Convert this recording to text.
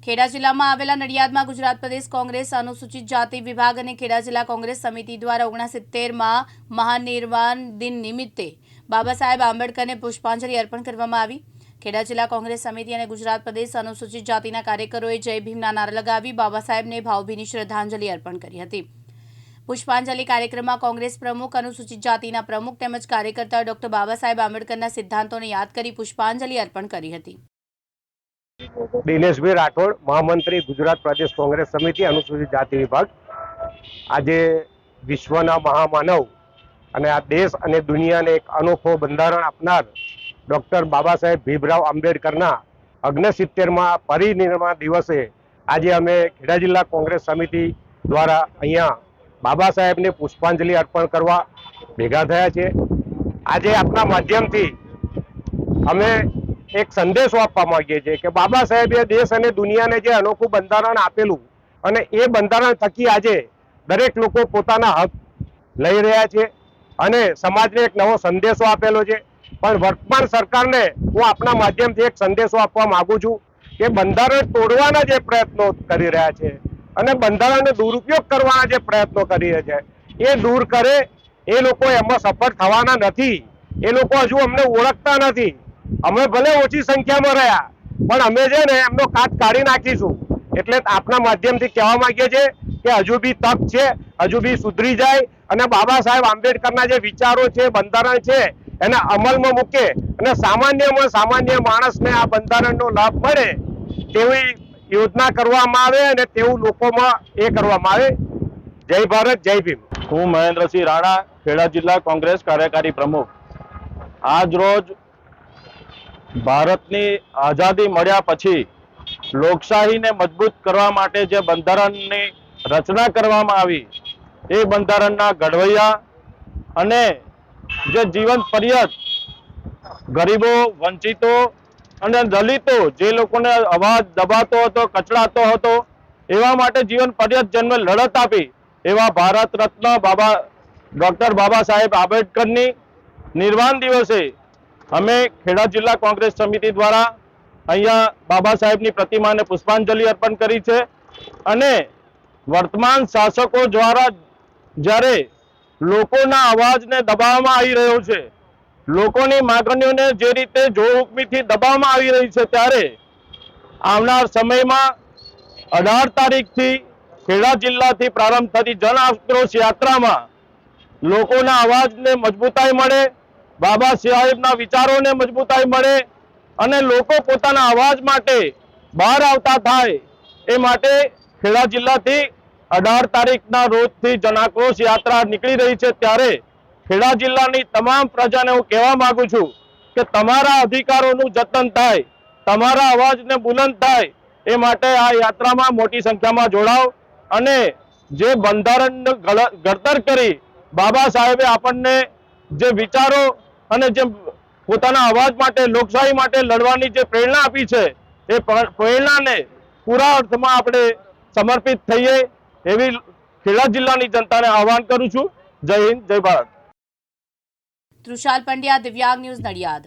ખેડા જિલ્લામાં આવેલા નડિયાદમાં ગુજરાત પ્રદેશ કોંગ્રેસ અનુસૂચિત જાતિ વિભાગ અને ખેડા જિલ્લા કોંગ્રેસ સમિતિ દ્વારા 69માં મહાનિર્વાણ દિન નિમિત્તે બાબા સાહેબ આંબેડકરને પુષ્પાંજલિ અર્પણ કરવામાં આવી। ખેડા જિલ્લા કોંગ્રેસ સમિતિ અને ગુજરાત પ્રદેશ અનુસૂચિત જાતિના કાર્યકરોએ જય ભીમના નારા લગાવી બાબા સાહેબને ભાવભીની શ્રદ્ધાંજલિ અર્પણ કરી હતી। પુષ્પાંજલિ कार्यक्रम कांग्रेस प्रमुख अनुसूचित जातिना प्रमुख તેમજ कार्यकर्ता डॉक्टर बाबा साहेब आंबेडकरना सिद्धांतोने याद करी पुष्पांजलि अर्पण करी हती। દિનેશભાઈ રાઠોડ, મહામંત્રી ગુજરાત પ્રદેશ કોંગ્રેસ સમિતિ અનુસૂચિત જાતિ વિભાગ। આજે વિશ્વના મહામાનવ અને આ દેશ અને દુનિયાને એક અનોખો બંધારણ આપનાર ડૉક્ટર બાબા સાહેબ ભીમરાવ આંબેડકરના 69માં પરિનિર્વાણ દિવસે આજે અમે ખેડા જિલ્લા કોંગ્રેસ સમિતિ દ્વારા અહીંયા બાબા સાહેબને પુષ્પાંજલિ અર્પણ કરવા ભેગા થયા છે। આજે આપના માધ્યમથી અમે એક સંદેશો આપવા માંગીએ છીએ કે બાબા સાહેબે દેશ અને દુનિયાને જે અનોખું બંધારણ આપેલું અને એ બંધારણ થકી આજે દરેક લોકો પોતાના હક લઈ રહ્યા છે અને સમાજને એક નવો સંદેશો આપેલો છે। પણ વર્તમાન સરકારને હું આપના માધ્યમથી એક સંદેશો આપવા માંગુ છું કે બંધારણ તોડવાના જે પ્રયત્નો કરી રહ્યા છે અને બંધારણનો દુરુપયોગ કરવાના જે પ્રયત્નો કરી રહ્યા છે એ દૂર કરે। એ લોકો એમાં સફળ થવાના નથી। એ લોકો હજુ અમને ઓળખતા નથી। અમે ભલે ઓછી સંખ્યામાં રહ્યા પણ અમે છે ને એમનો કાટ કાઢી નાખીશું। એટલે આપના માધ્યમથી કહેવા માંગીએ છીએ કે હજુ બી તક છે, હજુ બી સુધરી જાય અને બાબા સાહેબ આંબેડકરના જે વિચારો છે, બંધારણ છે એને અમલમાં મૂકે અને સામાન્યમાં સામાન્ય માણસને આ બંધારણનો લાભ મળે તેવી યોજના કરવામાં આવે અને તેવું લોકોમાં એ કરવામાં આવે। જય ભારત, જય ભીમ। હું મહેન્દ્રસિંહ રાણા, ખેડા જિલ્લા કોંગ્રેસ કાર્યકારી પ્રમુખ। આજ રોજ ભારતની આઝાદી મળ્યા પછી લોકશાહીને મજબૂત કરવા માટે જે બંધારણની રચના કરવામાં આવી એ બંધારણના ઘડવૈયા અને જે જીવન પર્યત ગરીબો, વંચિતો અને દલિતો જે લોકોને અવાજ દબાતો હતો, કચડાતો હતો એવા માટે જીવન પર્યત જેમને લડત આપી એવા ભારત રત્ન ડૉક્ટર બાબા સાહેબ આંબેડકરની નિર્વાણ દિવસે અમે ખેડા જિલ્લા કોંગ્રેસ સમિતિ દ્વારા અહીંયા બાબા સાહેબની પ્રતિમાને પુષ્પાંજલિ અર્પણ કરી છે અને વર્તમાન શાસકો દ્વારા જ્યારે લોકોના અવાજને દબાવવામાં આવી રહ્યો છે, લોકોની માંગણીઓને જે રીતે જોરહુકમીથી દબાવવામાં આવી રહી છે, ત્યારે આવનાર સમયમાં 18 તારીખથી ખેડા જિલ્લાથી પ્રારંભ થતી જન આક્રોશ યાત્રામાં લોકોના અવાજને મજબૂતાઈ મળે, બાબા સાહેબના વિચારોને મજબૂતાઈ મળે અને લોકો પોતાના અવાજ માટે બહાર આવતા થાય એ માટે ખેડા જિલ્લાથી 18 તારીખના રોજથી જન આક્રોશ યાત્રા નીકળી રહી છે। ત્યારે ખેડા જિલ્લાની તમામ પ્રજાને હું કહેવા માંગુ છું કે તમારા અધિકારોનું જતન થાય, તમારા અવાજને બુલંદ થાય એ માટે આ યાત્રામાં મોટી સંખ્યામાં જોડાઓ અને જે બંધારણનું ઘડતર કરી બાબા સાહેબે આપણને જે વિચારો અને જે પોતાના અવાજ માટે, લોકશાહી માટે લડવાની જે પ્રેરણા આપી છે એ પ્રેરણાને પૂરા અર્થમાં આપણે સમર્પિત થઈએ એવી ખેડા જિલ્લાની જનતાને આહવાન કરું છું। જય હિન્દ, જય ભારત। તૃષાલ પંડ્યા, દિવ્યાંગ ન્યૂઝ, નડિયાદ।